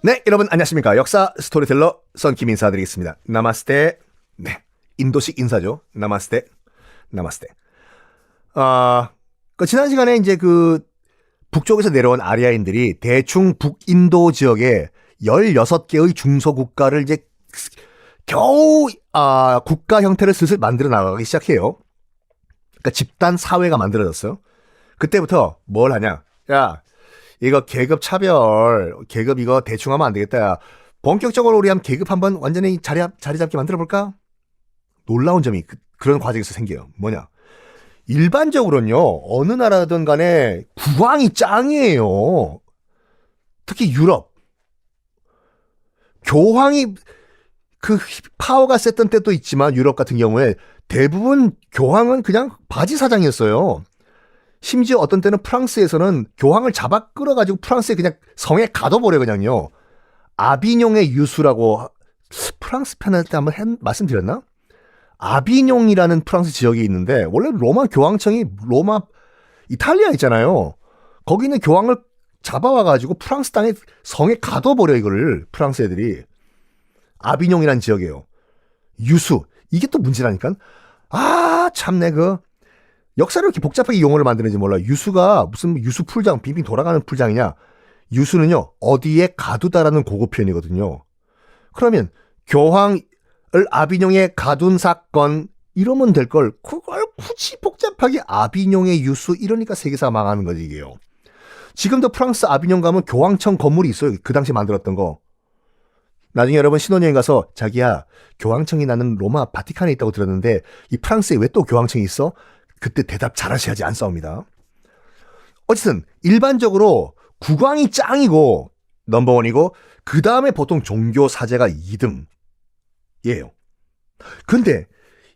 네, 여러분 안녕하십니까. 역사 스토리텔러 썬킴 인사드리겠습니다. 나마스테. 네, 인도식 인사죠. 나마스테. 나마스테. 지난 시간에 이제 북쪽에서 내려온 아리아인들이 대충 북인도 지역에 16개의 중소국가를 이제 겨우 국가 형태를 슬슬 만들어 나가기 시작해요. 그러니까 집단 사회가 만들어졌어요. 그때부터 뭘 하냐? 야, 이거 계급 차별, 계급 이거 대충 하면 안 되겠다. 야, 본격적으로 우리 한번 계급 한번 완전히 자리 잡게 만들어 볼까? 놀라운 점이 그런 과정에서 생겨요. 뭐냐? 일반적으로는요, 어느 나라든 간에 국왕이 짱이에요. 특히 유럽. 교황이 파워가 셌던 때도 있지만 유럽 같은 경우에 대부분 교황은 그냥 바지 사장이었어요. 심지어 어떤 때는 프랑스에서는 교황을 잡아 끌어가지고 프랑스에 그냥 성에 가둬버려 그냥요. 아비뇽의 유수라고 프랑스 편할 때 한번 말씀드렸나? 아비뇽이라는 프랑스 지역이 있는데 원래 로마 교황청이 로마 이탈리아 있잖아요. 거기 있는 교황을 잡아와가지고 프랑스 땅에 성에 가둬버려 이거를 프랑스 애들이. 아비뇽이라는 지역이에요. 유수. 이게 또 문제라니까. 참내 역사를 이렇게 복잡하게 용어를 만드는지 몰라. 유수가 무슨 유수 풀장, 빙빙 돌아가는 풀장이냐. 유수는요, 어디에 가두다라는 고급 표현이거든요. 그러면 교황을 아비뇽에 가둔 사건 이러면 될 걸 그걸 굳이 복잡하게 아비뇽의 유수 이러니까 세계사가 망하는 거지 이게요. 지금도 프랑스 아비뇽 가면 교황청 건물이 있어요. 그 당시 만들었던 거. 나중에 여러분 신혼여행 가서 자기야 교황청이 나는 로마 바티칸에 있다고 들었는데 이 프랑스에 왜 또 교황청이 있어? 그때 대답 잘하셔야지 안 싸웁니다. 어쨌든 일반적으로 국왕이 짱이고 넘버원이고 그 다음에 보통 종교 사제가 2등이에요. 근데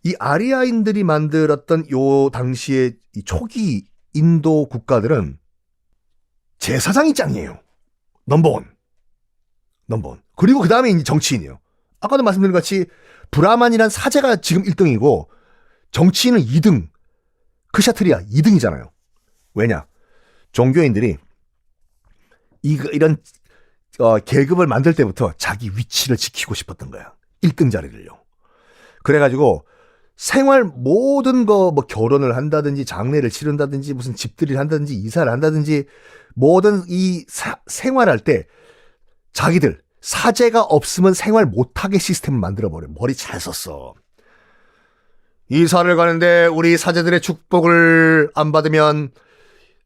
이 아리아인들이 만들었던 요 당시에 이 초기 인도 국가들은 제사장이 짱이에요. 넘버원. 그리고 그 다음에 이제 정치인이에요. 아까도 말씀드린 것 같이 브라만이란 사제가 지금 1등이고 정치인은 2등. 크샤트리아 2등이잖아요. 왜냐? 종교인들이 이런 계급을 만들 때부터 자기 위치를 지키고 싶었던 거야. 1등 자리를요. 그래가지고 생활 모든 거 뭐 결혼을 한다든지 장례를 치른다든지 무슨 집들이를 한다든지 이사를 한다든지 모든 이 생활할 때 자기들 사제가 없으면 생활 못하게 시스템을 만들어버려. 머리 잘 썼어. 이사를 가는데 우리 사제들의 축복을 안 받으면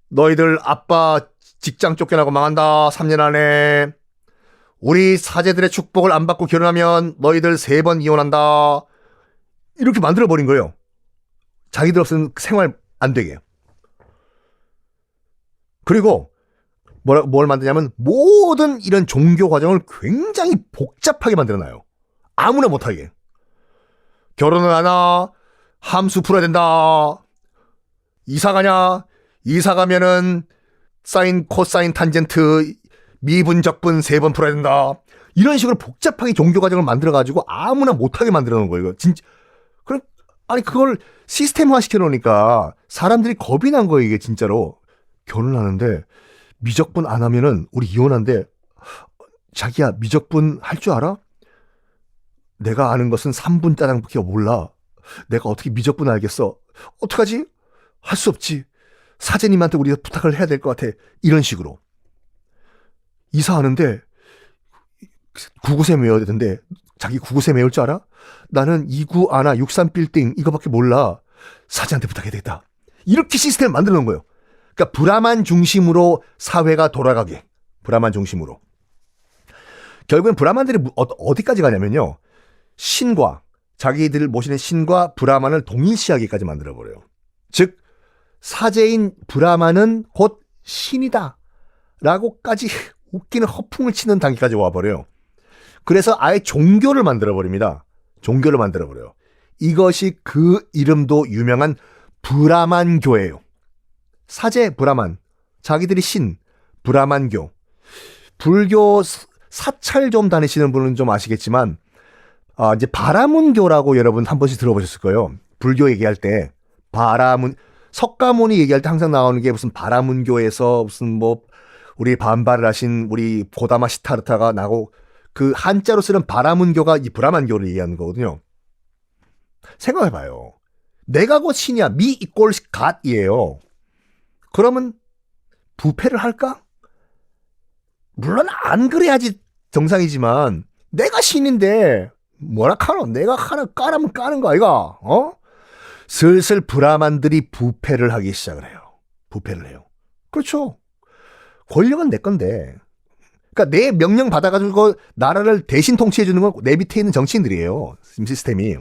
너희들 아빠 직장 쫓겨나고 망한다. 3년 안에. 우리 사제들의 축복을 안 받고 결혼하면 너희들 3번 이혼한다. 이렇게 만들어버린 거예요. 자기들 없으면 생활 안 되게. 그리고 뭘 만드냐면 모든 이런 종교 과정을 굉장히 복잡하게 만들어놔요. 아무나 못하게. 결혼을 하나? 함수 풀어야 된다. 이사 가냐? 이사 가면은 사인, 코사인, 탄젠트, 미분, 적분 3번 풀어야 된다. 이런 식으로 복잡하게 종교 과정을 만들어가지고 아무나 못하게 만들어 놓은 거예요. 진짜. 그걸 시스템화 시켜놓으니까 사람들이 겁이 난 거예요, 이게 진짜로. 결혼하는데 미적분 안 하면은 우리 이혼한대. 자기야, 미적분 할 줄 알아? 내가 아는 것은 3분 짜장밖에 몰라. 내가 어떻게 미적분 알겠어? 어떡하지? 할 수 없지. 사제님한테 우리가 부탁을 해야 될 것 같아. 이런 식으로. 이사하는데 구구셈 외워야 되는데 자기 구구셈 외울 줄 알아? 나는 29 아나 63 빌딩 이거밖에 몰라. 사제한테 부탁해야 되겠다. 이렇게 시스템을 만들어 놓은 거예요. 그러니까 브라만 중심으로 사회가 돌아가게. 브라만 중심으로. 결국엔 브라만들이 어디까지 가냐면요. 신과 자기들을 모시는 신과 브라만을 동일시하기까지 만들어버려요. 즉 사제인 브라만은 곧 신이다 라고까지 웃기는 허풍을 치는 단계까지 와버려요. 그래서 아예 종교를 만들어버립니다. 종교를 만들어버려요. 이것이 그 이름도 유명한 브라만교예요. 사제 브라만, 자기들이 신, 브라만교. 불교 사찰 좀 다니시는 분은 좀 아시겠지만 이제 바라문교라고 여러분 한 번씩 들어보셨을 거예요. 불교 얘기할 때 석가모니 얘기할 때 항상 나오는 게 무슨 바라문교에서 무슨 우리 반발을 하신 우리 고다마 시타르타가 나고 그 한자로 쓰는 바라문교가 이 브라만교를 얘기하는 거거든요. 생각해봐요. 내가 곧 신이야. 미 이꼴 갓이에요. 그러면 부패를 할까? 물론 안 그래야지 정상이지만 내가 신인데 뭐라 카노? 내가 하나 까라면 까는 거 아이가? 어? 슬슬 브라만들이 부패를 하기 시작을 해요. 부패를 해요. 그렇죠. 권력은 내 건데. 그러니까 내 명령 받아가지고 나라를 대신 통치해주는 건 내 밑에 있는 정치인들이에요. 시스템이.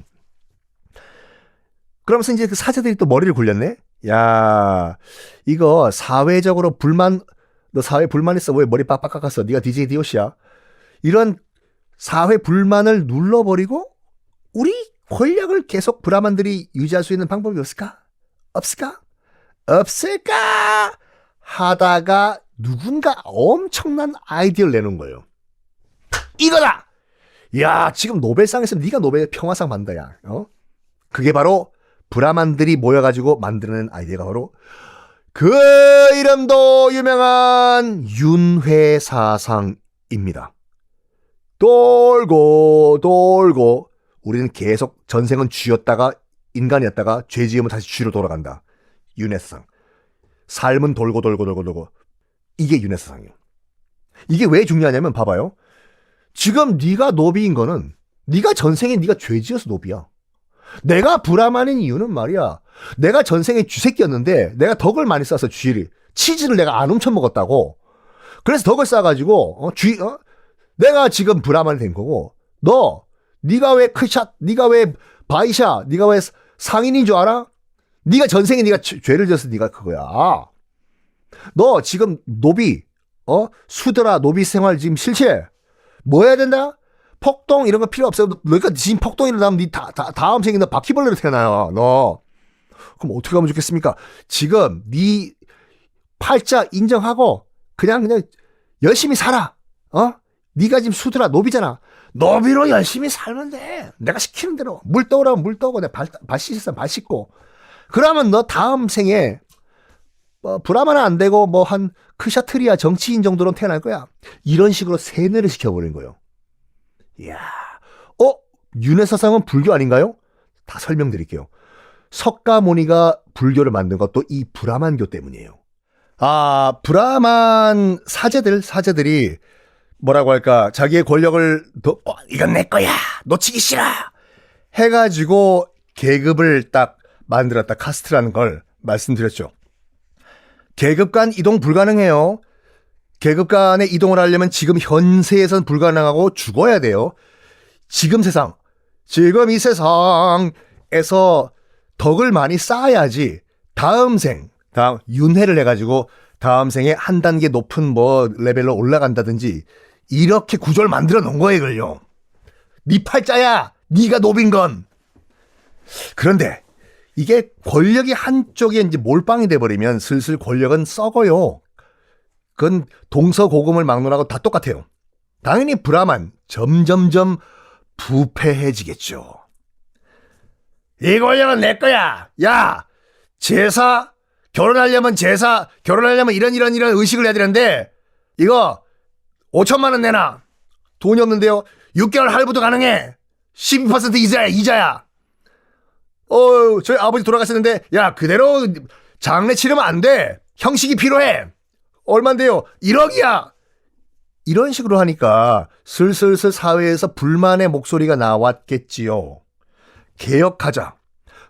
그러면서 이제 그 사제들이 또 머리를 굴렸네? 야, 이거 사회적으로 불만, 너 사회 불만 있어? 왜 머리 빡빡 깎았어? 네가 DJ 디오시야? 이런 사회 불만을 눌러버리고 우리 권력을 계속 브라만들이 유지할 수 있는 방법이 없을까? 없을까? 없을까? 하다가 누군가 엄청난 아이디어를 내놓은 거예요. 이거다! 야, 지금 노벨상에서 네가 노벨 평화상 받는다, 야. 어? 그게 바로 브라만들이 모여가지고 만드는 아이디어가 바로 그 이름도 유명한 윤회사상입니다. 돌고 돌고 우리는 계속 전생은 쥐였다가 인간이었다가 죄 지으면 다시 쥐로 돌아간다. 윤회사상. 삶은 돌고 돌고 돌고 돌고. 이게 윤회사상이에요. 이게 왜 중요하냐면 봐봐요. 지금 네가 노비인 거는 네가 전생에 네가 죄 지어서 노비야. 내가 브라만인 이유는 말이야. 내가 전생에 쥐새끼였는데 내가 덕을 많이 쌓아서 쥐를 치즈를 내가 안 훔쳐먹었다고. 그래서 덕을 쌓아가지고 내가 지금 브라만이 된 거고 네가 왜 크샷, 네가 왜 바이샤, 네가 왜 상인인 줄 알아? 네가 전생에 네가 죄를 지어서 네가 그거야. 너 지금 노비, 수드라 노비 생활 지금 실체 뭐 해야 된다? 폭동 이런 거 필요 없어. 너가 지금 폭동 일어나면 네 다음 생에 너 바퀴벌레로 태어나요. 너. 그럼 어떻게 하면 좋겠습니까? 지금 네 팔자 인정하고 그냥 열심히 살아. 네가 지금 수드라 노비잖아. 노비로 열심히 살면 돼. 내가 시키는 대로 물 떠오라면 물 떠오고 내가 발 씻으면 발 씻고. 그러면 너 다음 생에 브라마는 안 되고 뭐 한 크샤트리아 정치인 정도로 태어날 거야. 이런 식으로 세뇌를 시켜버린 거예요. 이야, 윤회사상은 불교 아닌가요? 다 설명드릴게요. 석가모니가 불교를 만든 것도 이 브라만교 때문이에요. 브라만 사제들이 뭐라고 할까, 자기의 권력을 이건 내 거야, 놓치기 싫어 해가지고 계급을 딱 만들었다. 카스트라는 걸 말씀드렸죠. 계급 간 이동 불가능해요. 계급 간의 이동을 하려면 지금 현세에선 불가능하고 죽어야 돼요. 지금 이 세상에서 덕을 많이 쌓아야지 다음 윤회를 해가지고 다음 생에 한 단계 높은 뭐 레벨로 올라간다든지 이렇게 구조를 만들어 놓은 거예요, 이걸요. 네 팔자야, 네가 노빈 건. 그런데 이게 권력이 한쪽에 이제 몰빵이 돼버리면 슬슬 권력은 썩어요. 그건 동서고금을 막론하고 다 똑같아요. 당연히 브라만 점점점 부패해지겠죠. 이 권력은 내 거야. 야, 결혼하려면 이런 의식을 해야 되는데 이거 5천만 원 내놔. 돈이 없는데요. 6개월 할부도 가능해. 12% 이자야. 저희 아버지 돌아가셨는데 야, 그대로 장례 치르면 안 돼. 형식이 필요해. 얼만데요? 1억이야. 이런 식으로 하니까 슬슬 사회에서 불만의 목소리가 나왔겠지요. 개혁하자.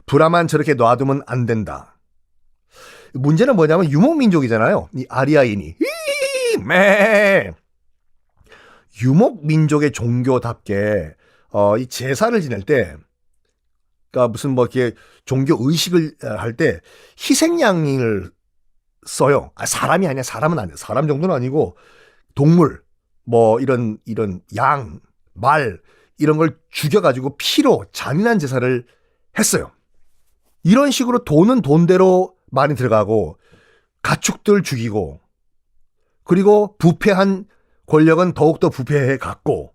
브라만 저렇게 놔두면 안 된다. 문제는 뭐냐면 유목민족이잖아요. 이 아리아인이. 유목민족의 종교답게 이 제사를 지낼 때, 그러니까 무슨 뭐 이렇게 종교 의식을 할 때 희생양을 써요. 사람이 아니야. 사람은 아니야. 사람 정도는 아니고 동물, 뭐 이런 양, 말 이런 걸 죽여가지고 피로 잔인한 제사를 했어요. 이런 식으로 돈은 돈대로 많이 들어가고 가축들 죽이고, 그리고 부패한 권력은 더욱더 부패해 갔고,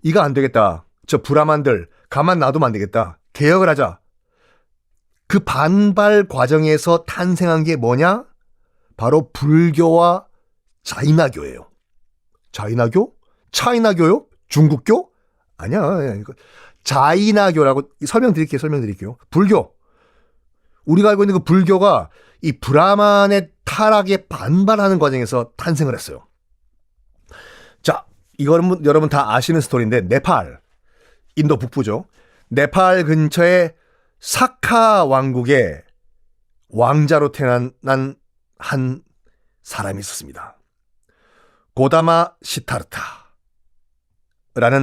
이거 안 되겠다. 저 브라만들 가만 놔두면 안 되겠다. 개혁을 하자. 그 반발 과정에서 탄생한 게 뭐냐? 바로 불교와 자이나교예요. 자이나교? 차이나교요? 중국교? 아니야. 자이나교라고 설명드릴게요. 불교. 우리가 알고 있는 그 불교가 이 브라만의 타락에 반발하는 과정에서 탄생을 했어요. 자, 이거는 여러분 다 아시는 스토리인데, 네팔, 인도 북부죠. 네팔 근처에 사카 왕국의 왕자로 태어난 한 사람이 있었습니다. 고다마 시타르타라는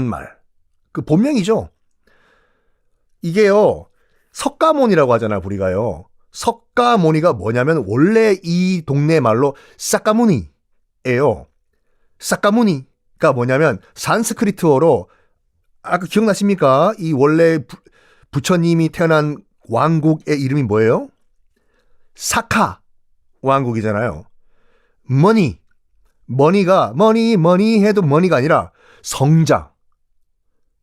말. 그 본명이죠. 이게요, 석가모니라고 하잖아요, 우리가요. 석가모니가 뭐냐면 원래 이 동네 말로 사카무니예요. 사카무니가 뭐냐면 산스크리트어로, 아까 기억나십니까? 이 원래 부처님이 태어난 왕국의 이름이 뭐예요? 사카 왕국이잖아요. 머니가 머니 해도 머니가 아니라 성자,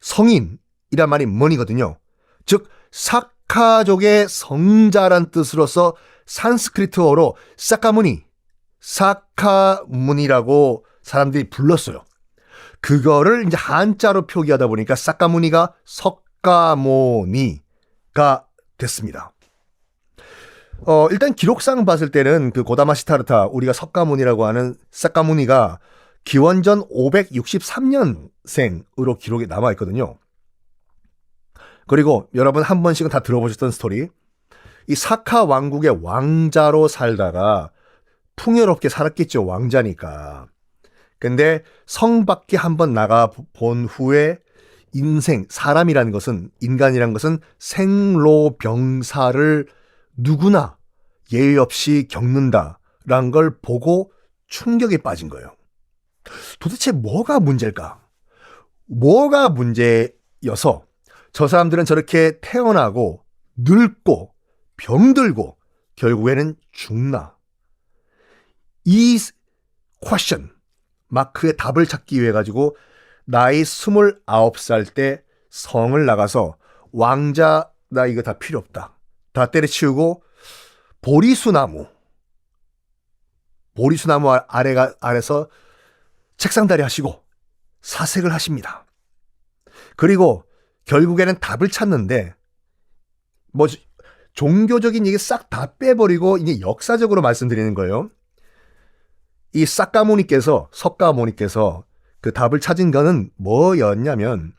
성인이란 말이 머니거든요. 즉 사카족의 성자란 뜻으로서 산스크리트어로 사카무니라고 사람들이 불렀어요. 그거를 이제 한자로 표기하다 보니까 사카무니가 석가모니가 됐습니다. 일단 기록상 봤을 때는 그 고다마 시타르타, 우리가 석가모니라고 하는 사카무니가 기원전 563년생으로 기록이 남아 있거든요. 그리고 여러분 한 번씩은 다 들어보셨던 스토리. 이 사카 왕국의 왕자로 살다가 풍요롭게 살았겠죠. 왕자니까. 근데 성 밖에 한번 나가 본 후에 사람이라는 것은, 인간이라는 것은 생로병사를 누구나 예의 없이 겪는다라는 걸 보고 충격에 빠진 거예요. 도대체 뭐가 문제일까? 뭐가 문제여서 저 사람들은 저렇게 태어나고 늙고 병들고 결국에는 죽나? 이 퀘션 마크의 답을 찾기 위해 가지고 나이 29살 때 성을 나가서 왕자, 나 이거 다 필요 없다, 다 때려치우고 보리수나무 아래서 책상다리 하시고 사색을 하십니다. 그리고 결국에는 답을 찾는데, 뭐 종교적인 얘기 싹 다 빼버리고 이제 역사적으로 말씀드리는 거예요. 이 석가모니께서 그 답을 찾은 거는 뭐였냐면,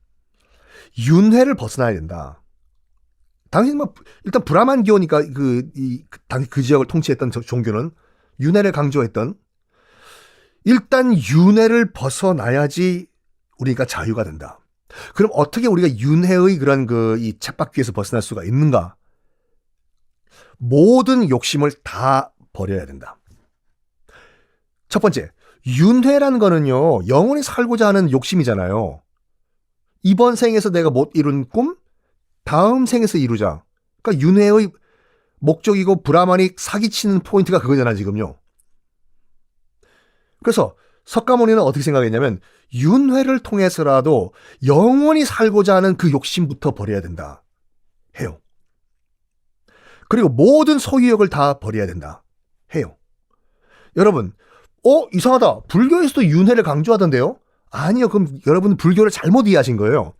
윤회를 벗어나야 된다. 당시 뭐 일단 브라만교니까 당시 그 지역을 통치했던 종교는 윤회를 강조했던, 일단 윤회를 벗어나야지 우리가 자유가 된다. 그럼 어떻게 우리가 윤회의 그런 이 쳇바퀴에서 벗어날 수가 있는가? 모든 욕심을 다 버려야 된다. 첫 번째, 윤회라는 거는요, 영원히 살고자 하는 욕심이잖아요. 이번 생에서 내가 못 이룬 꿈, 다음 생에서 이루자. 그러니까 윤회의 목적이고 브라만이 사기치는 포인트가 그거잖아, 지금요. 그래서 석가모니는 어떻게 생각했냐면, 윤회를 통해서라도 영원히 살고자 하는 그 욕심부터 버려야 된다 해요. 그리고 모든 소유욕을 다 버려야 된다 해요. 여러분, 이상하다. 불교에서도 윤회를 강조하던데요? 아니요. 그럼 여러분 불교를 잘못 이해하신 거예요.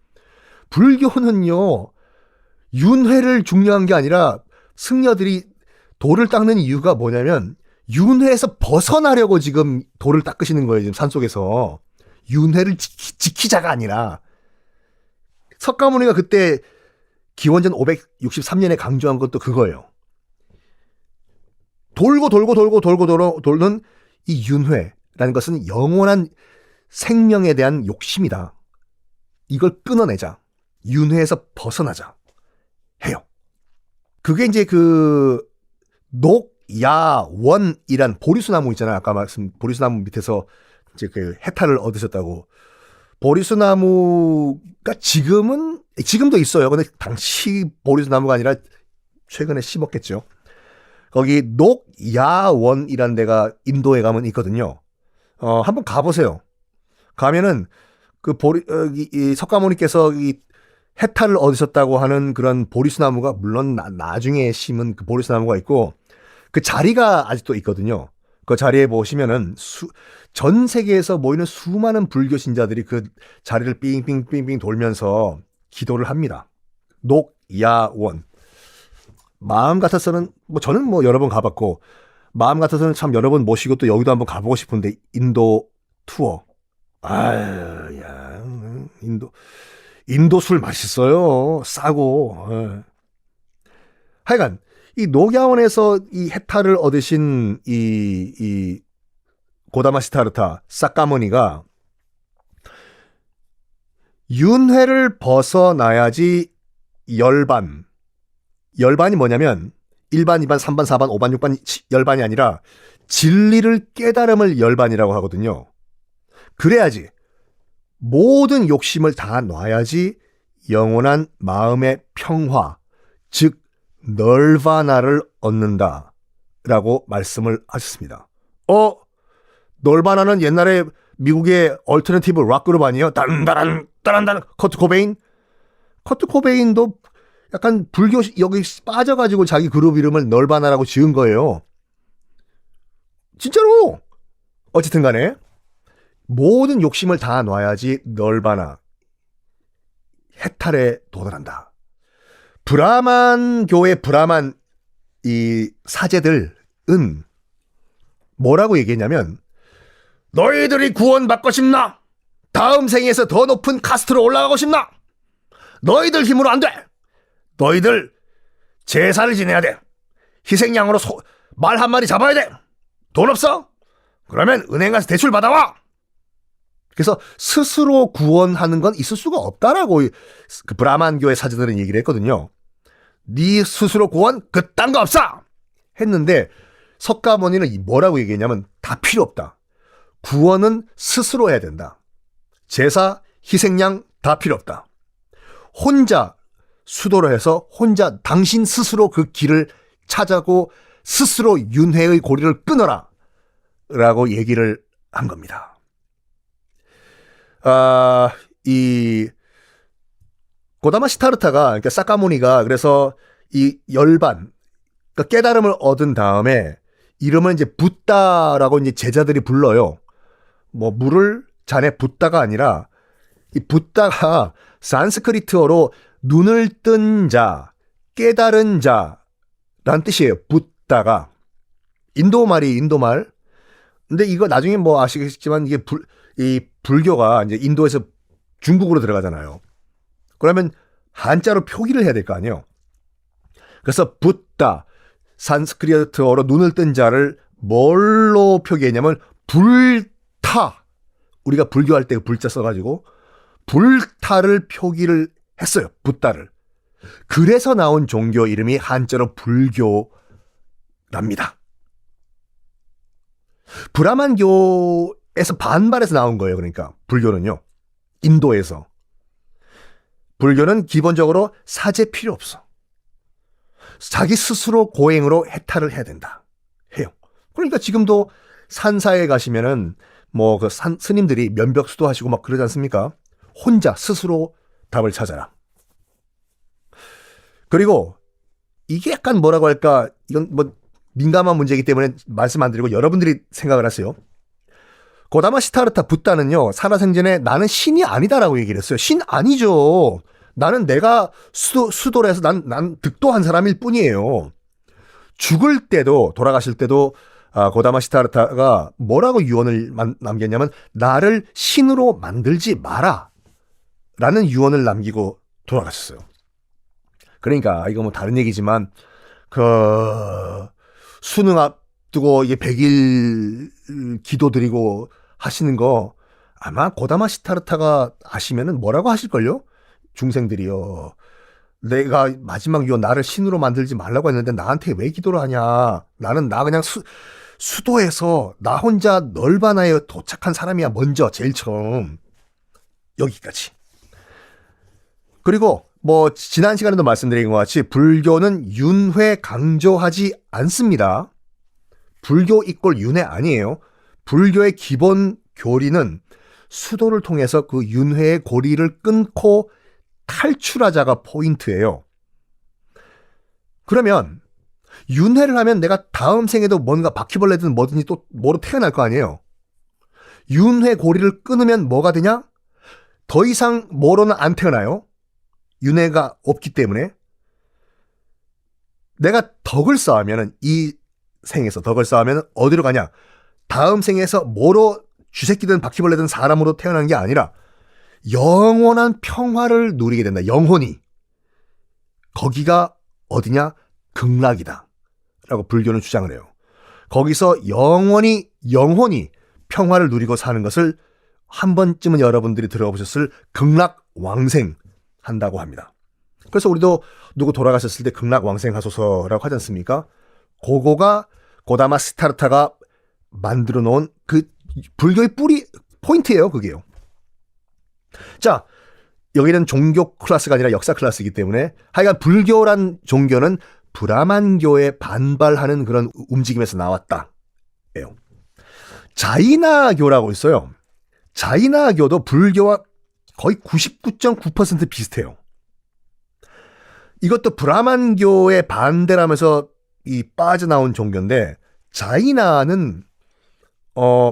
불교는요, 윤회를 중요한 게 아니라 승려들이 돌을 닦는 이유가 뭐냐면, 윤회에서 벗어나려고 지금 돌을 닦으시는 거예요. 지금 산속에서. 윤회를 지키자가 아니라. 석가모니가 그때 기원전 563년에 강조한 것도 그거예요. 돌고 돌는 이 윤회라는 것은 영원한 생명에 대한 욕심이다. 이걸 끊어내자. 윤회에서 벗어나자 해요. 그게 이제 녹야원이란 보리수나무 있잖아요. 아까 말씀 보리수나무 밑에서 이제 그 해탈을 얻으셨다고. 보리수나무가 지금도 있어요. 근데 당시 보리수나무가 아니라 최근에 심었겠죠. 거기 녹야원이란 데가 인도에 가면 있거든요. 한번 가보세요. 가면은 이 석가모니께서 이 해탈을 얻으셨다고 하는 그런 보리수나무가, 물론 나중에 심은 그 보리수나무가 있고, 그 자리가 아직도 있거든요. 그 자리에 보시면은 전 세계에서 모이는 수많은 불교 신자들이 그 자리를 삥삥삥삥 돌면서 기도를 합니다. 녹야원. 마음 같아서는 뭐 저는 뭐 여러 번 가봤고 마음 같아서는 참 여러 번 모시고 또 여기도 한번 가보고 싶은데 인도 투어. 아유, 야, 인도 술 맛있어요. 싸고. 예. 하여간 이 녹야원에서 이 해탈을 얻으신 이 고다마 시타르타 사까모니가 윤회를 벗어나야지 열반이 뭐냐면 1반, 2반, 3반, 4반, 5반, 6반 열반이 아니라 진리를 깨달음을 열반이라고 하거든요. 그래야지 모든 욕심을 다 놔야지 영원한 마음의 평화, 즉 널바나를 얻는다라고 말씀을 하셨습니다. 널바나는 옛날에 미국의 얼터너티브 락 그룹 아니에요? 딴따란 커트 코베인도 약간 불교 여기 빠져가지고 자기 그룹 이름을 널바나라고 지은 거예요. 진짜로. 어쨌든 간에 모든 욕심을 다 놔야지 널바나 해탈에 도달한다. 브라만교의 브라만 이 사제들은 뭐라고 얘기했냐면 너희들이 구원받고 싶나? 다음 생에서 더 높은 카스트로 올라가고 싶나? 너희들 힘으로 안 돼. 너희들 제사를 지내야 돼. 희생양으로 말 한 마리 잡아야 돼. 돈 없어? 그러면 은행 가서 대출 받아와. 그래서 스스로 구원하는 건 있을 수가 없다라고 그 브라만교의 사제들은 얘기를 했거든요. 네 스스로 구원 그딴 거 없어 했는데 석가모니는 뭐라고 얘기했냐면 다 필요 없다. 구원은 스스로 해야 된다. 제사, 희생양 다 필요 없다. 혼자 수도로 해서 혼자 당신 스스로 그 길을 찾아고 스스로 윤회의 고리를 끊어라 라고 얘기를 한 겁니다. 이 고다마 시타르타가 그러니까 사까모니가 그래서 이 열반 그러니까 깨달음을 얻은 다음에 이름은 이제 붓다라고 이제 제자들이 불러요. 뭐 물을 잔에 붓다가 아니라 이 붓다가 산스크리트어로 눈을 뜬 자, 깨달은 자라는 뜻이에요. 붓다가 인도말이 인도말. 근데 이거 나중에 뭐 아시겠지만 이게 이 불교가 이제 인도에서 중국으로 들어가잖아요. 그러면 한자로 표기를 해야 될 거 아니에요. 그래서 붓다 산스크리트어로 눈을 뜬 자를 뭘로 표기했냐면 불타. 우리가 불교할 때 불자 써가지고 불타를 표기를 했어요. 붓다를. 그래서 나온 종교 이름이 한자로 불교랍니다. 브라만교에서 반발해서 나온 거예요. 그러니까 불교는요. 인도에서. 불교는 기본적으로 사제 필요 없어. 자기 스스로 고행으로 해탈을 해야 된다. 해요. 그러니까 지금도 산사에 가시면은 뭐 그 스님들이 면벽수도 하시고 막 그러지 않습니까? 혼자 스스로 답을 찾아라. 그리고 이게 약간 뭐라고 할까? 이건 뭐 민감한 문제이기 때문에 말씀 안 드리고 여러분들이 생각을 하세요. 고다마 시타르타 붓다는요. 살아생전에 나는 신이 아니다라고 얘기를 했어요. 신 아니죠. 나는 내가 수도를 해서 난 득도한 사람일 뿐이에요. 죽을 때도 돌아가실 때도 고다마 시타르타가 뭐라고 유언을 남겼냐면 나를 신으로 만들지 마라 라는 유언을 남기고 돌아가셨어요. 그러니까 이거 뭐 다른 얘기지만 그 수능 앞두고 이게 100일 기도드리고 하시는 거 아마 고다마 시타르타가 아시면은 뭐라고 하실걸요? 중생들이요. 내가 마지막 유언 나를 신으로 만들지 말라고 했는데 나한테 왜 기도를 하냐. 나는 나 그냥 수도에서 나 혼자 널바나에 도착한 사람이야. 먼저 제일 처음. 여기까지. 그리고 뭐 지난 시간에도 말씀드린 것 같이 불교는 윤회 강조하지 않습니다. 불교 이꼴 윤회 아니에요. 불교의 기본 교리는 수도를 통해서 그 윤회의 고리를 끊고 탈출하자가 포인트예요. 그러면 윤회를 하면 내가 다음 생에도 뭔가 바퀴벌레든 뭐든지 또 뭐로 태어날 거 아니에요. 윤회 고리를 끊으면 뭐가 되냐? 더 이상 뭐로는 안 태어나요. 윤회가 없기 때문에. 내가 덕을 쌓으면 이 생에서 덕을 쌓으면 어디로 가냐? 다음 생에서 뭐로 쥐새끼든 바퀴벌레든 사람으로 태어난 게 아니라 영원한 평화를 누리게 된다. 영혼이. 거기가 어디냐? 극락이다. 라고 불교는 주장을 해요. 거기서 영원히 평화를 누리고 사는 것을 한 번쯤은 여러분들이 들어보셨을 극락왕생 한다고 합니다. 그래서 우리도 누구 돌아가셨을 때 극락왕생 하소서라고 하지 않습니까? 그거가 고다마 시타르타가 만들어 놓은 그 불교의 뿌리 포인트예요. 그게요. 자, 여기는 종교 클래스가 아니라 역사 클래스이기 때문에 하여간 불교란 종교는 브라만교에 반발하는 그런 움직임에서 나왔다. 자이나교라고 있어요. 자이나교도 불교와 거의 99.9% 비슷해요. 이것도 브라만교에 반대라면서 이 빠져나온 종교인데 자이나는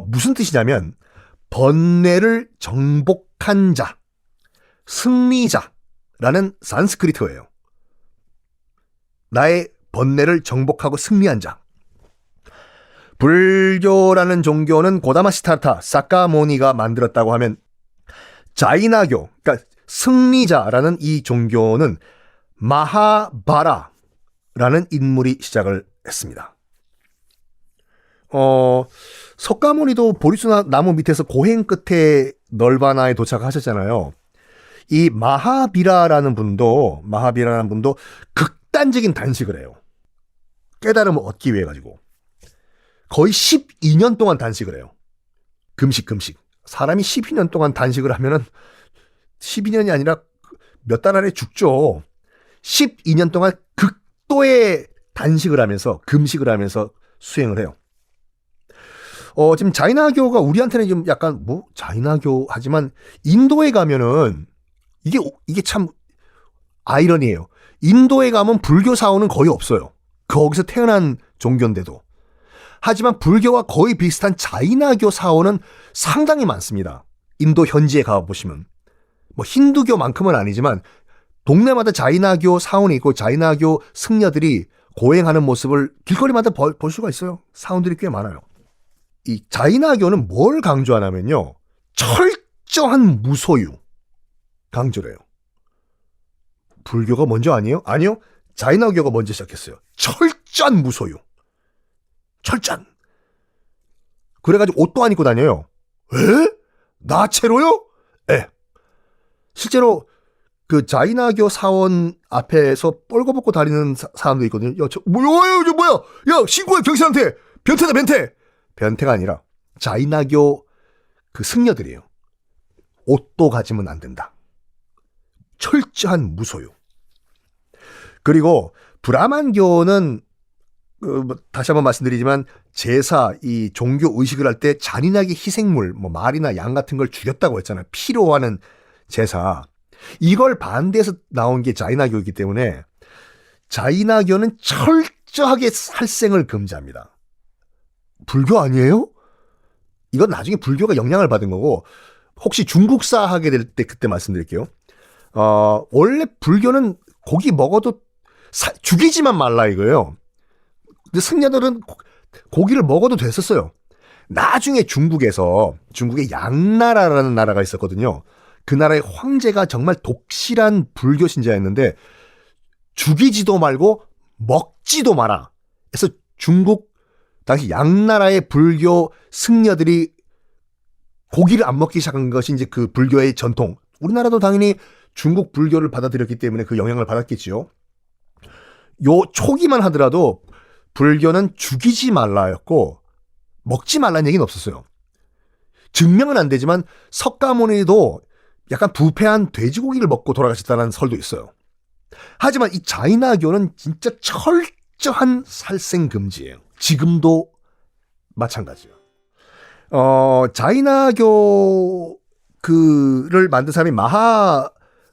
무슨 뜻이냐면 번뇌를 정복한 자, 승리자라는 산스크리트어예요. 나의 번뇌를 정복하고 승리한 자. 불교라는 종교는 고다마 시타르타, 사카모니가 만들었다고 하면 자이나교, 그러니까 승리자라는 이 종교는 마하바라라는 인물이 시작을 했습니다. 석가모니도 보리수 나무 밑에서 고행 끝에 널바나에 도착하셨잖아요. 이 마하비라라는 분도 극단적인 단식을 해요. 깨달음을 얻기 위해 가지고 거의 12년 동안 단식을 해요. 금식. 사람이 12년 동안 단식을 하면은 12년이 아니라 몇 달 안에 죽죠. 12년 동안 극도의 단식을 하면서 금식을 하면서 수행을 해요. 지금 자이나교가 우리한테는 좀 약간 자이나교 하지만 인도에 가면은 이게 참 아이러니해요. 인도에 가면 불교 사원은 거의 없어요. 거기서 태어난 종교인데도. 하지만 불교와 거의 비슷한 자이나교 사원은 상당히 많습니다. 인도 현지에 가보시면. 힌두교만큼은 아니지만 동네마다 자이나교 사원이 있고 자이나교 승려들이 고행하는 모습을 길거리마다 볼 수가 있어요. 사원들이 꽤 많아요. 이 자이나교는 뭘 강조하냐면요. 철저한 무소유 강조를 해요. 불교가 먼저 아니에요? 아니요. 자이나교가 먼저 시작했어요. 철저한 무소유. 철저한. 그래가지고 옷도 안 입고 다녀요. 에? 나체로요? 예. 실제로 그 자이나교 사원 앞에서 뻘거벗고 다니는 사람도 있거든요. 야, 뭐야? 야, 신고해 경찰한테. 변태다, 변태. 변태가 아니라 자이나교 그 승려들이에요. 옷도 가지면 안 된다. 철저한 무소유. 그리고 브라만교는 다시 한번 말씀드리지만 제사, 이 종교 의식을 할 때 잔인하게 희생물, 말이나 양 같은 걸 죽였다고 했잖아요. 피로 하는 제사. 이걸 반대해서 나온 게 자이나교이기 때문에 자이나교는 철저하게 살생을 금지합니다. 불교 아니에요? 이건 나중에 불교가 영향을 받은 거고 혹시 중국사 하게 될 때 그때 말씀드릴게요. 원래 불교는 고기 먹어도 죽이지만 말라 이거예요. 근데 승려들은 고기를 먹어도 됐었어요. 나중에 중국의 양나라라는 나라가 있었거든요. 그 나라의 황제가 정말 독실한 불교 신자였는데 죽이지도 말고 먹지도 마라. 그래서 중국 당시 양나라의 불교 승려들이 고기를 안 먹기 시작한 것이 이제 그 불교의 전통. 우리나라도 당연히 중국 불교를 받아들였기 때문에 그 영향을 받았겠지요. 요 초기만 하더라도 불교는 죽이지 말라였고 먹지 말라는 얘기는 없었어요. 증명은 안 되지만 석가모니도 약간 부패한 돼지고기를 먹고 돌아가셨다는 설도 있어요. 하지만 이 자이나교는 진짜 철저한 살생 금지예요. 지금도 마찬가지예요. 자이나교 그를 만든 사람이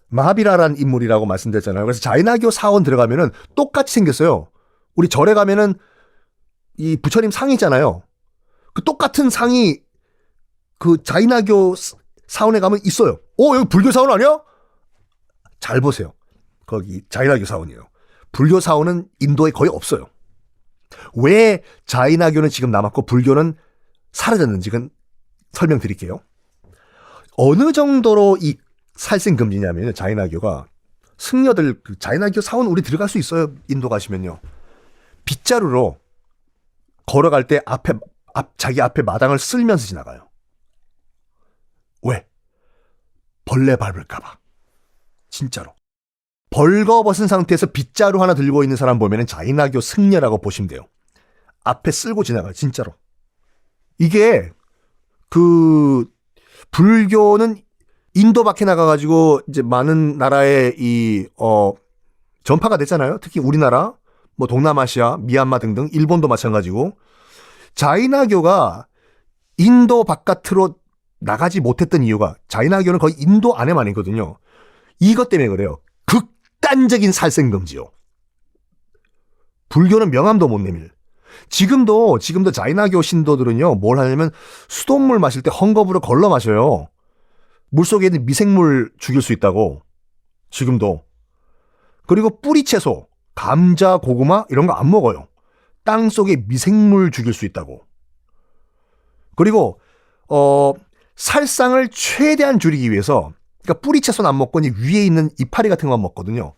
마하비라라는 인물이라고 말씀드렸잖아요. 그래서 자이나교 사원 들어가면은 똑같이 생겼어요. 우리 절에 가면은 이 부처님 상이 있잖아요. 그 똑같은 상이 그 자이나교 사원에 가면 있어요. 여기 불교 사원 아니야? 잘 보세요. 거기 자이나교 사원이에요. 불교 사원은 인도에 거의 없어요. 왜 자이나교는 지금 남았고 불교는 사라졌는지 설명드릴게요. 어느 정도로 이 살생금지냐면 자이나교가 승려들 자이나교 사원 우리 들어갈 수 있어요. 인도 가시면요. 빗자루로 걸어갈 때 자기 앞에 마당을 쓸면서 지나가요. 왜? 벌레 밟을까봐. 진짜로. 벌거벗은 상태에서 빗자루 하나 들고 있는 사람 보면은 자이나교 승려라고 보시면 돼요. 앞에 쓸고 지나가요. 진짜로. 이게 불교는 인도 밖에 나가가지고 이제 많은 나라에 전파가 됐잖아요. 특히 우리나라, 뭐 동남아시아, 미얀마 등등, 일본도 마찬가지고. 자이나교가 인도 바깥으로 나가지 못했던 이유가 자이나교는 거의 인도 안에만 있거든요. 이것 때문에 그래요. 극단적인 살생금지요. 불교는 명함도 못 내밀. 지금도 자이나교 신도들은요, 뭘 하냐면 수돗물 마실 때 헝겊으로 걸러 마셔요. 물속에 있는 미생물 죽일 수 있다고. 지금도. 그리고 뿌리채소, 감자, 고구마 이런 거 안 먹어요. 땅 속에 미생물 죽일 수 있다고. 그리고 살상을 최대한 줄이기 위해서, 그러니까 뿌리채소는 안 먹고 위에 있는 이파리 같은 것만 먹거든요.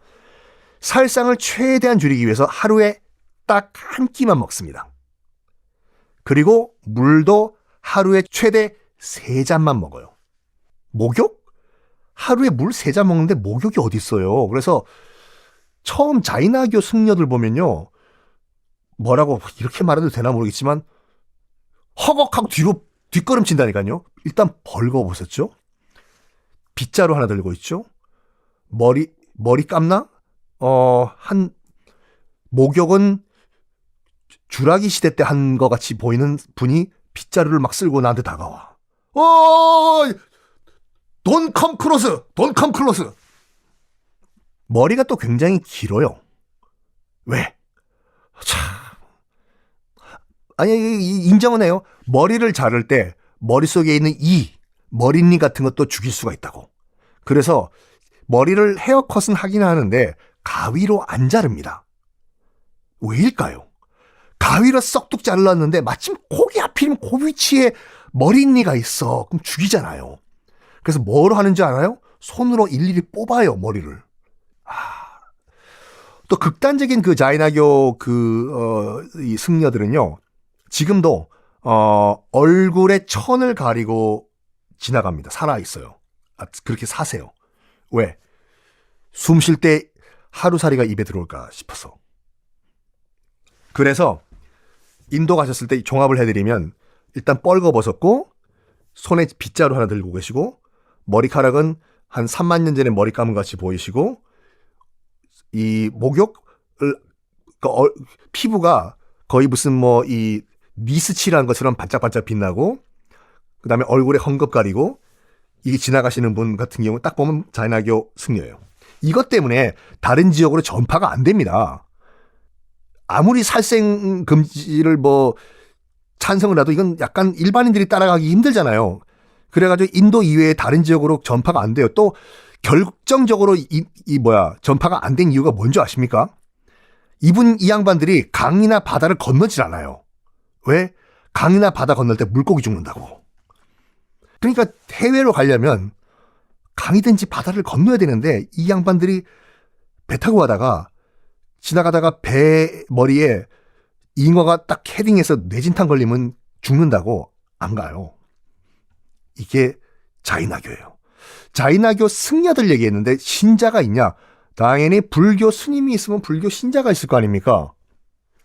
살상을 최대한 줄이기 위해서 하루에 딱 한 끼만 먹습니다. 그리고 물도 하루에 최대 3잔만 먹어요. 목욕? 하루에 물 3잔 먹는데 목욕이 어디 있어요. 그래서 처음 자이나교 승려들 보면요, 뭐라고 이렇게 말해도 되나 모르겠지만 허걱하고 뒤로 뒷걸음친다니까요. 일단 벌거벗었죠. 빗자루 하나 들고 있죠. 머리 감나? 목욕은 주라기 시대 때 한 것 같이 보이는 분이 빗자루를 막 쓸고 나한테 다가와. Don't come close! Don't come close! 머리가 또 굉장히 길어요. 왜? 인정은 해요. 머리를 자를 때 머릿속에 있는 머리니 같은 것도 죽일 수가 있다고. 그래서 머리를 헤어컷은 하긴 하는데 가위로 안 자릅니다. 왜일까요? 가위로 썩둑 잘랐는데 마침 거기 하필이면 그 위치에 머리니가 있어. 그럼 죽이잖아요. 그래서 뭐로 하는지 알아요? 손으로 일일이 뽑아요, 머리를. 또 극단적인 자이나교 이 승려들은요, 지금도 얼굴에 천을 가리고 지나갑니다. 살아있어요. 그렇게 사세요. 왜? 숨 쉴 때 하루살이가 입에 들어올까 싶어서. 그래서 인도 가셨을 때 종합을 해드리면 일단 뻘거벗었고 손에 빗자루 하나 들고 계시고 머리카락은 한 3만 년 전에 머리 감은 같이 보이시고 이 목욕을 피부가 거의 무슨 이 니스칠한 것처럼 반짝반짝 빛나고 그 다음에 얼굴에 헝겊 가리고 이게 지나가시는 분 같은 경우 딱 보면 자이나교 승려예요. 이것 때문에 다른 지역으로 전파가 안 됩니다. 아무리 살생 금지를 찬성을 해도 이건 약간 일반인들이 따라가기 힘들잖아요. 그래가지고 인도 이외의 다른 지역으로 전파가 안 돼요. 또 결정적으로 전파가 안 된 이유가 뭔지 아십니까? 이 양반들이 강이나 바다를 건너질 않아요. 왜? 강이나 바다 건널 때 물고기 죽는다고. 그러니까 해외로 가려면 강이든지 바다를 건너야 되는데 이 양반들이 배 타고 가다가 지나가다가 배 머리에 잉어가 딱 헤딩해서 뇌진탕 걸리면 죽는다고 안 가요. 이게 자이나교예요. 자이나교 승려들 얘기했는데 신자가 있냐? 당연히 불교 스님이 있으면 불교 신자가 있을 거 아닙니까?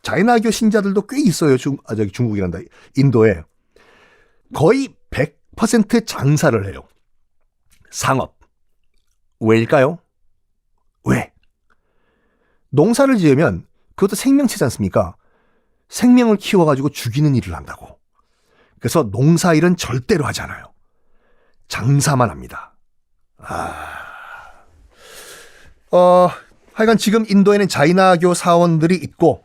자이나교 신자들도 꽤 있어요. 중국이란다. 인도에. 거의 100% 장사를 해요. 상업. 왜일까요? 왜? 농사를 지으면 그것도 생명체지 않습니까? 생명을 키워가지고 죽이는 일을 한다고. 그래서 농사일은 절대로 하지 않아요. 장사만 합니다. 하여간 지금 인도에는 자이나교 사원들이 있고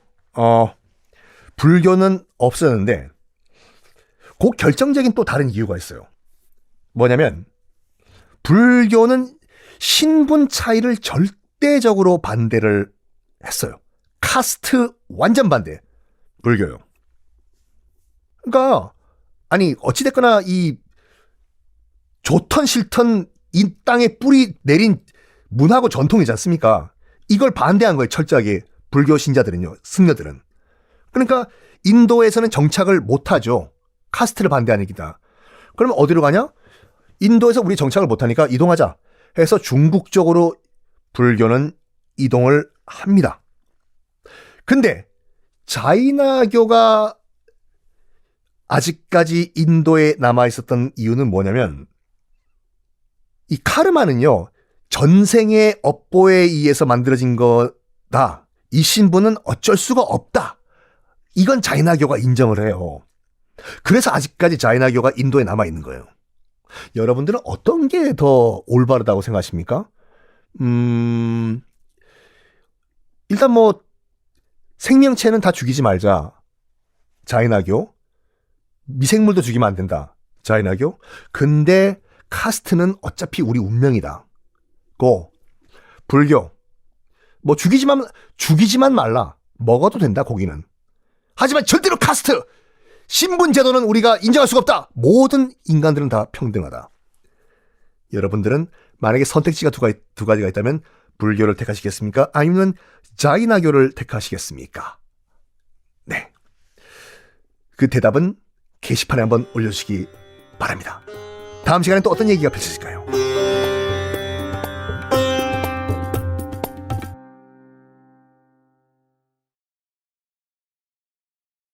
불교는 없었는데 그 결정적인 또 다른 이유가 있어요. 뭐냐면 불교는 신분 차이를 절대적으로 반대를 했어요. 카스트 완전 반대. 불교요. 그러니까 아니 어찌됐거나 이 좋던 싫던 이 땅에 뿌리 내린 문화고 전통이지 않습니까? 이걸 반대한 거예요. 철저하게 불교 신자들은요. 승려들은. 그러니까 인도에서는 정착을 못하죠. 카스트를 반대하는 기다. 그러면 어디로 가냐? 인도에서 우리 정착을 못하니까 이동하자 해서 중국 쪽으로 불교는 이동을 합니다. 근데 자이나교가 아직까지 인도에 남아있었던 이유는 뭐냐면 이 카르마는요. 전생의 업보에 의해서 만들어진 거다. 이 신분은 어쩔 수가 없다. 이건 자이나교가 인정을 해요. 그래서 아직까지 자이나교가 인도에 남아있는 거예요. 여러분들은 어떤 게 더 올바르다고 생각하십니까? 일단 뭐 생명체는 다 죽이지 말자. 자이나교. 미생물도 죽이면 안 된다. 자이나교. 근데 카스트는 어차피 우리 운명이다. 고 불교. 뭐 죽이지만 말라. 먹어도 된다 고기는. 하지만 절대로 카스트. 신분 제도는 우리가 인정할 수가 없다. 모든 인간들은 다 평등하다. 여러분들은 만약에 선택지가 두 가지가 있다면 불교를 택하시겠습니까? 아니면 자이나교를 택하시겠습니까? 네. 그 대답은 게시판에 한번 올려주시기 바랍니다. 다음 시간에 또 어떤 얘기가 펼쳐질까요?